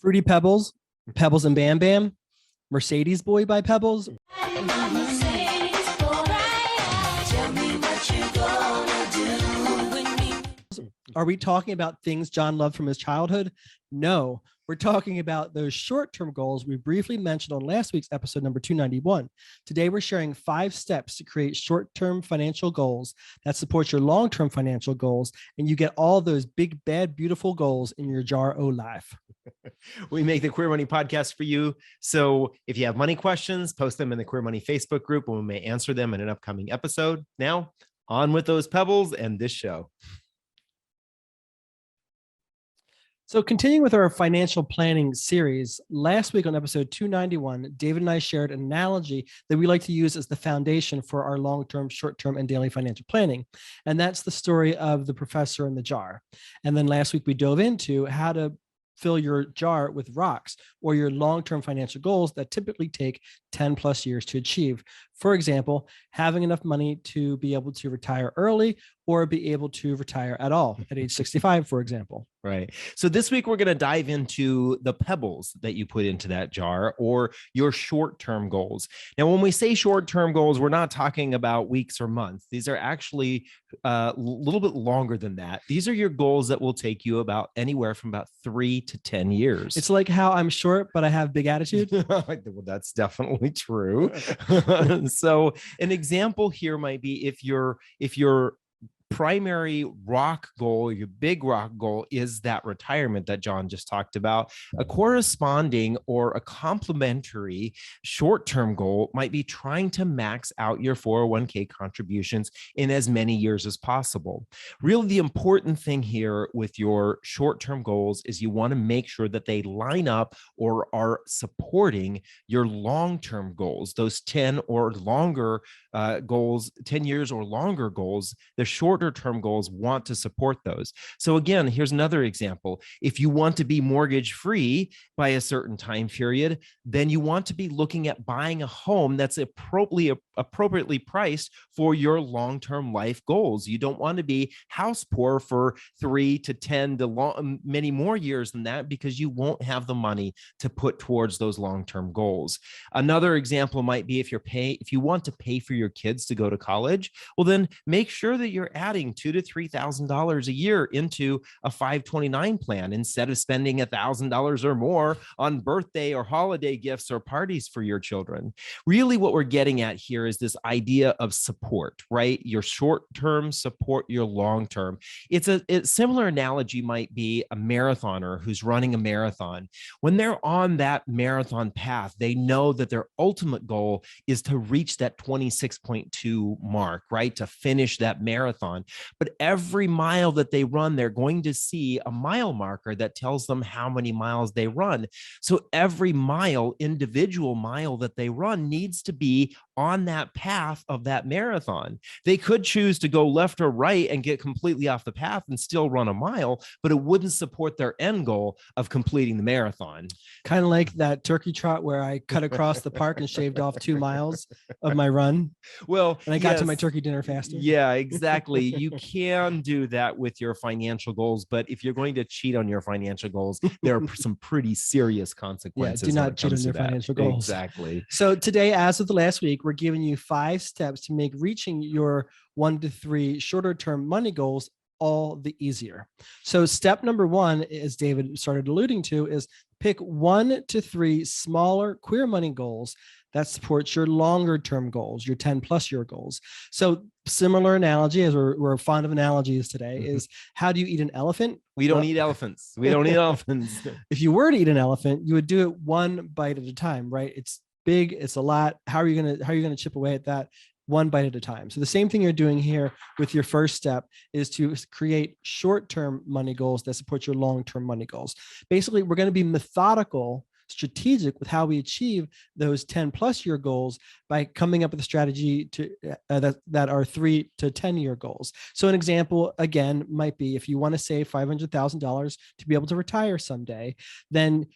Fruity Pebbles, Pebbles and Bam Bam, Mercedes Boy by Pebbles. Are we talking about things John loved from his childhood? No, we're talking about those short-term goals we briefly mentioned on last week's episode number 291. Today, we're sharing 5 steps to create short-term financial goals that support your long-term financial goals, and you get all those big, bad, beautiful goals in your jar o' life. We make the Queer Money podcast for you. So if you have money questions, post them in the Queer Money Facebook group, and we may answer them in an upcoming episode. Now, on with those pebbles and this show. So continuing with our financial planning series, last week on episode 291, David and I shared an analogy that we like to use as the foundation for our long-term, short-term, and daily financial planning. And that's the story of the professor in the jar. And then last week we dove into how to fill your jar with rocks or your long-term financial goals that typically take 10 plus years to achieve. For example, having enough money to be able to retire early or be able to retire at all at age 65, for example. Right. So this week, we're going to dive into the pebbles that you put into that jar or your short-term goals. Now, when we say short-term goals, we're not talking about weeks or months. These are actually a little bit longer than that. These are your goals that will take you about anywhere from about 3 to 10 years. It's like how I'm short, but I have big attitude. Well, that's definitely true. So an example here might be if your primary rock goal, your big rock goal is that retirement that John just talked about, a corresponding or a complementary short-term goal might be trying to max out your 401k contributions in as many years as possible. Really, the important thing here with your short-term goals is you want to make sure that they line up or are supporting your long-term goals, those 10 or longer goals, 10 years or longer goals. The shorter term goals want to support those. So again, here's another example. If you want to be mortgage free by a certain time period, then you want to be looking at buying a home that's appropriately priced for your long-term life goals. You don't want to be house poor for 3 to 10 to many more years than that, because you won't have the money to put towards those long-term goals. Another example might be if you want to pay for your kids to go to college, well, then make sure that you're adding $2,000 to $3,000 a year into a 529 plan instead of spending $1,000 or more on birthday or holiday gifts or parties for your children. Really, what we're getting at here is this idea of support, right? Your short-term support, your long-term. It's a similar analogy might be a marathoner who's running a marathon. When they're on that marathon path, they know that their ultimate goal is to reach that 26.2 mark, right? To finish that marathon. But every mile that they run, they're going to see a mile marker that tells them how many miles they run. So every individual mile that they run needs to be on that path of that marathon. They could choose to go left or right and get completely off the path and still run a mile, but it wouldn't support their end goal of completing the marathon. Kind of like that turkey trot where I cut across the park and shaved off 2 miles of my run. Well, and I got to my turkey dinner faster. Yeah, exactly. You can do that with your financial goals, but if you're going to cheat on your financial goals, there are some pretty serious consequences. Yeah, do not cheat on your financial goals. Exactly. So today, as of the last week, we're giving you 5 steps to make reaching your 1 to 3 shorter term money goals all the easier. So step number 1, as David started alluding to, is pick 1 to 3 smaller Queer Money goals that supports your longer term goals, your 10 plus year goals. So similar analogy, as we're fond of analogies today, is how do you eat an elephant? We don't eat elephants. We don't eat elephants. If you were to eat an elephant, you would do it 1 bite at a time, right? It's big, it's a lot. How are you gonna chip away at that? 1 bite at a time. So the same thing you're doing here with your first step is to create short-term money goals that support your long-term money goals. Basically, we're going to be methodical, strategic with how we achieve those 10 plus year goals by coming up with a strategy to that are 3 to 10 year goals. So an example again might be if you want to save $500,000 to be able to retire someday, then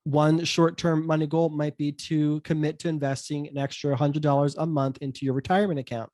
One short-term money goal might be to commit to investing an extra $100 a month into your retirement account.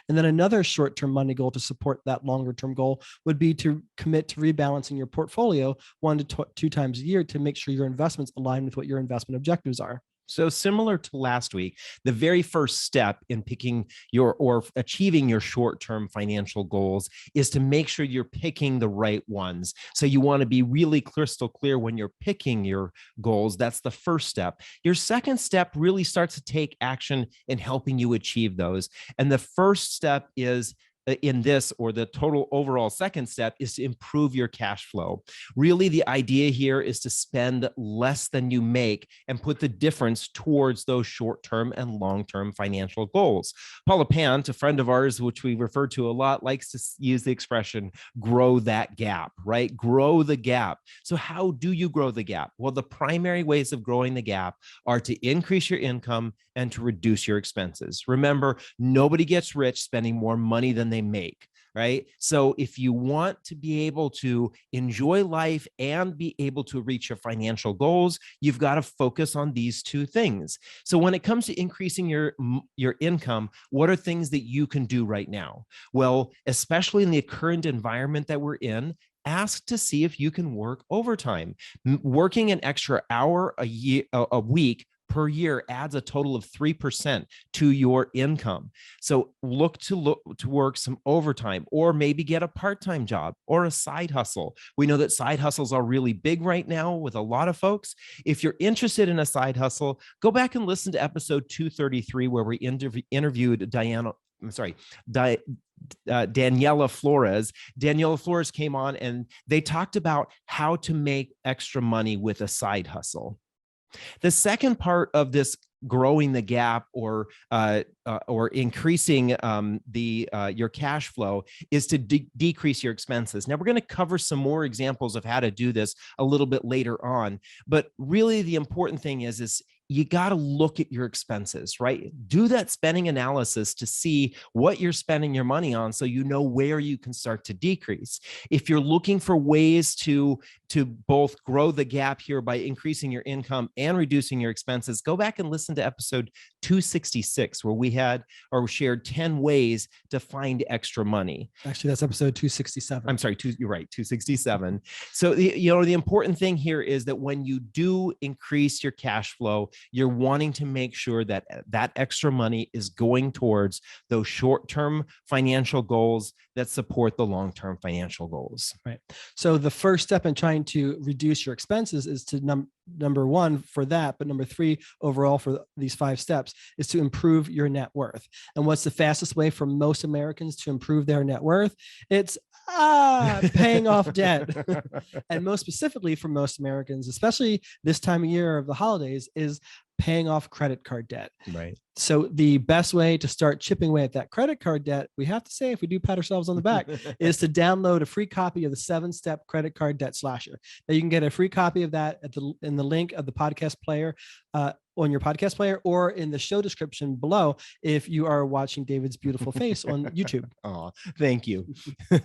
And then another short-term money goal to support that longer-term goal would be to commit to rebalancing your portfolio 1 to 2 times a year to make sure your investments align with what your investment objectives are. So similar to last week, the very first step in picking your or achieving your short-term financial goals is to make sure you're picking the right ones. So you want to be really crystal clear when you're picking your goals. That's the first step. Your second step really starts to take action in helping you achieve those. And the first step is in this, or the total overall second step, is to improve your cash flow. Really, the idea here is to spend less than you make and put the difference towards those short-term and long-term financial goals. Paula Pant, a friend of ours, which we refer to a lot, likes to use the expression, grow that gap, right? Grow the gap. So how do you grow the gap? Well, the primary ways of growing the gap are to increase your income and to reduce your expenses. Remember, nobody gets rich spending more money than they make, right? So if you want to be able to enjoy life and be able to reach your financial goals, you've got to focus on these two things. So when it comes to increasing your income, what are things that you can do right now? Well, especially in the current environment that we're in, ask to see if you can work overtime. Working an extra hour a week per year adds a total of 3% to your income. So look to work some overtime, or maybe get a part-time job or a side hustle. We know that side hustles are really big right now with a lot of folks. If you're interested in a side hustle, go back and listen to episode 233, where we interviewed Daniela Flores. Daniela Flores came on and they talked about how to make extra money with a side hustle. The second part of this growing the gap or increasing your cash flow is to decrease your expenses. Now, we're going to cover some more examples of how to do this a little bit later on, but really the important thing is you got to look at your expenses, right? Do that spending analysis to see what you're spending your money on, so you know where you can start to decrease. If you're looking for ways to both grow the gap here by increasing your income and reducing your expenses, go back and listen to episode 266, where we shared 10 ways to find extra money. Actually, that's episode 267. I'm sorry, you're right, 267. So the important thing here is that when you do increase your cash flow, you're wanting to make sure that that extra money is going towards those short-term financial goals that support the long-term financial goals. Right. So the first step in trying to reduce your expenses is to number one for that, but number three overall for these 5 steps is to improve your net worth. And what's the fastest way for most Americans to improve their net worth? It's paying off debt. And most specifically for most Americans, especially this time of year of the holidays, is paying off credit card debt. Right. So the best way to start chipping away at that credit card debt, we have to say, if we do pat ourselves on the back, is to download a free copy of the 7-step credit card debt slasher. Now you can get a free copy of that in the link of the podcast player, on your podcast player, or in the show description below if you are watching David's beautiful face on YouTube. Oh, thank you.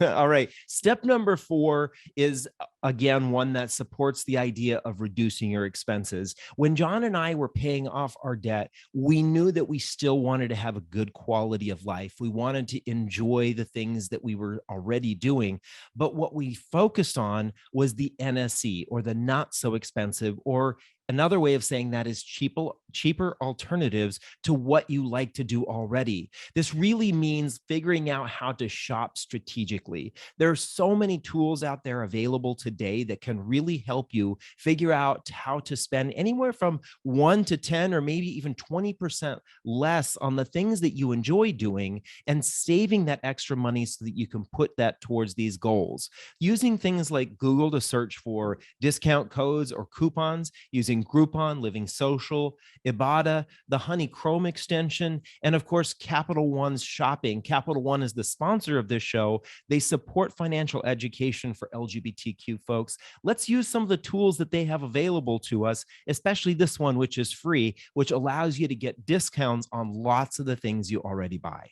All right. Step number 4 is, again, one that supports the idea of reducing your expenses. When John and I were paying off our debt, we knew that we still wanted to have a good quality of life. We wanted to enjoy the things that we were already doing. But what we focused on was the NSE, or the not so expensive, or another way of saying that is cheaper alternatives to what you like to do already. This really means figuring out how to shop strategically. There are so many tools out there available today that can really help you figure out how to spend anywhere from 1 to 10 or maybe even 20% less on the things that you enjoy doing, and saving that extra money so that you can put that towards these goals. Using things like Google to search for discount codes or coupons, using Groupon, Living Social, Ibotta, the Honey Chrome extension, and of course, Capital One's shopping. Capital One is the sponsor of this show. They support financial education for LGBTQ folks. Let's use some of the tools that they have available to us, especially this one, which is free, which allows you to get discounts on lots of the things you already buy.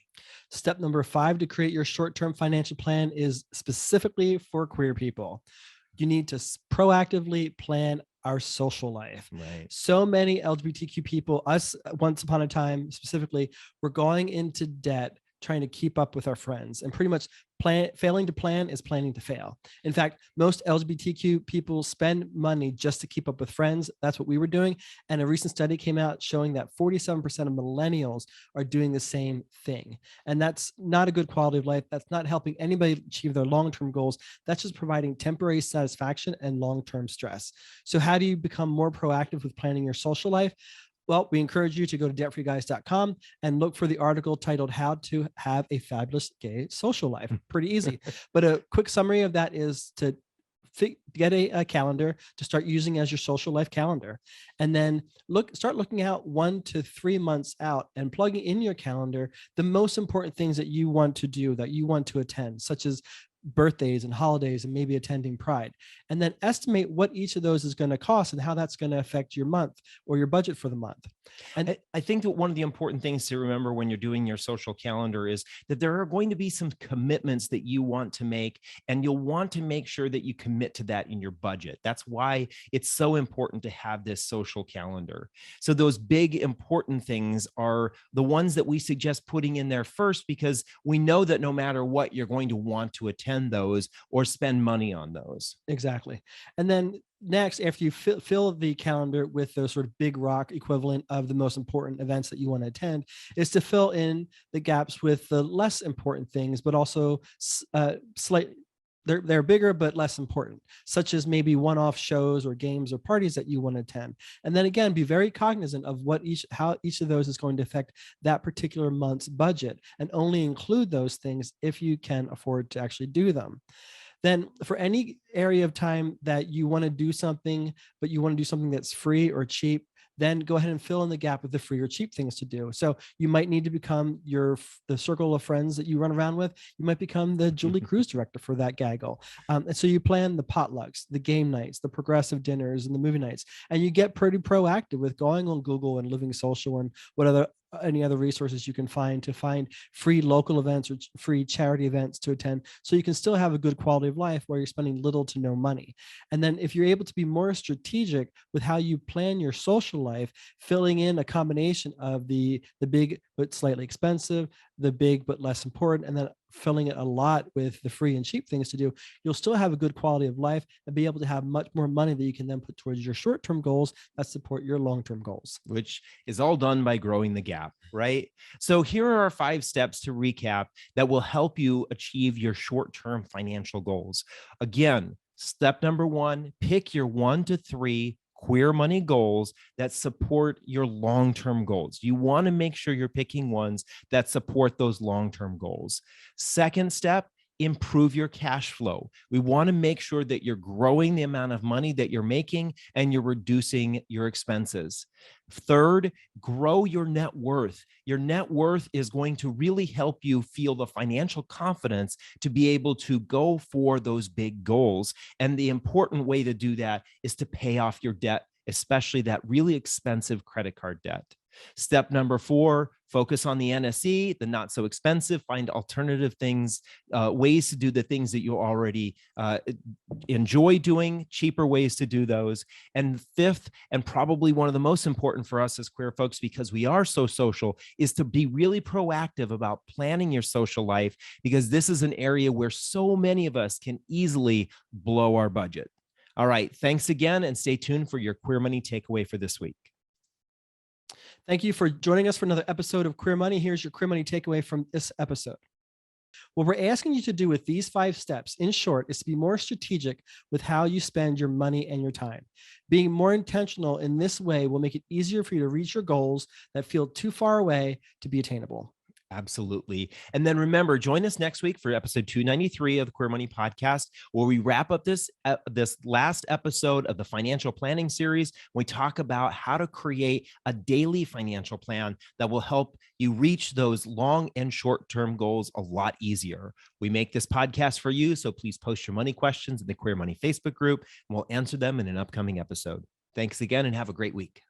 Step number 5 to create your short-term financial plan is specifically for queer people. You need to proactively plan our social life. Right. So many LGBTQ people, us once upon a time specifically, were going into debt trying to keep up with our friends, and pretty much failing to plan is planning to fail. In fact, most LGBTQ people spend money just to keep up with friends. That's what we were doing. And a recent study came out showing that 47% of millennials are doing the same thing. And that's not a good quality of life. That's not helping anybody achieve their long-term goals. That's just providing temporary satisfaction and long-term stress. So how do you become more proactive with planning your social life? Well, we encourage you to go to debtfreeguys.com and look for the article titled How to Have a Fabulous Gay Social Life. Pretty easy. But a quick summary of that is to get a calendar to start using as your social life calendar, and then start looking out 1 to 3 months out and plugging in your calendar the most important things that you want to do, that you want to attend, such as birthdays and holidays and maybe attending Pride, and then estimate what each of those is going to cost and how that's going to affect your month or your budget for the month. And I think that one of the important things to remember when you're doing your social calendar is that there are going to be some commitments that you want to make, and you'll want to make sure that you commit to that in your budget. That's why it's so important to have this social calendar. So those big important things are the ones that we suggest putting in there first, because we know that no matter what, you're going to want to attend those or spend money on those. exactly. And then next, after you fill the calendar with those sort of big rock equivalent of the most important events that you want to attend, is to fill in the gaps with the less important things, but also slightly they're bigger but less important, such as maybe one-off shows or games or parties that you want to attend. And then again, be very cognizant of how each of those is going to affect that particular month's budget, and only include those things if you can afford to actually do them. Then for any area of time that you want to do something, but you want to do something that's free or cheap, then go ahead and fill in the gap with the free or cheap things to do. So you might need to become the circle of friends that you run around with. You might become the Julie Cruise director for that gaggle. And so you plan the potlucks, the game nights, the progressive dinners, and the movie nights. And you get pretty proactive with going on Google and Living Social and any other resources you can find to find free local events or free charity events to attend, so you can still have a good quality of life where you're spending little to no money. And then if you're able to be more strategic with how you plan your social life, filling in a combination of the big but slightly expensive, the big but less important, and then filling it a lot with the free and cheap things to do, you'll still have a good quality of life and be able to have much more money that you can then put towards your short-term goals that support your long-term goals. Which is all done by growing the gap, right? So here are our 5 steps to recap that will help you achieve your short-term financial goals. Again, step number 1, pick your 1 to 3 queer money goals that support your long-term goals. You want to make sure you're picking ones that support those long-term goals. Second step, improve your cash flow. We want to make sure that you're growing the amount of money that you're making and you're reducing your expenses. Third, grow your net worth. Your net worth is going to really help you feel the financial confidence to be able to go for those big goals. And the important way to do that is to pay off your debt, especially that really expensive credit card debt. Step number 4, focus on the NSE, the not so expensive, find alternative things, ways to do the things that you already enjoy doing, cheaper ways to do those. And fifth, and probably one of the most important for us as queer folks, because we are so social, is to be really proactive about planning your social life, because this is an area where so many of us can easily blow our budget. All right, thanks again, and stay tuned for your Queer Money takeaway for this week. Thank you for joining us for another episode of Queer Money. Here's your Queer Money takeaway from this episode. What we're asking you to do with these 5 steps, in short, is to be more strategic with how you spend your money and your time. Being more intentional in this way will make it easier for you to reach your goals that feel too far away to be attainable. Absolutely. And then remember, join us next week for episode 293 of the Queer Money Podcast, where we wrap up this last episode of the financial planning series. We talk about how to create a daily financial plan that will help you reach those long and short-term goals a lot easier. We make this podcast for you, so please post your money questions in the Queer Money Facebook group, and we'll answer them in an upcoming episode. Thanks again, and have a great week.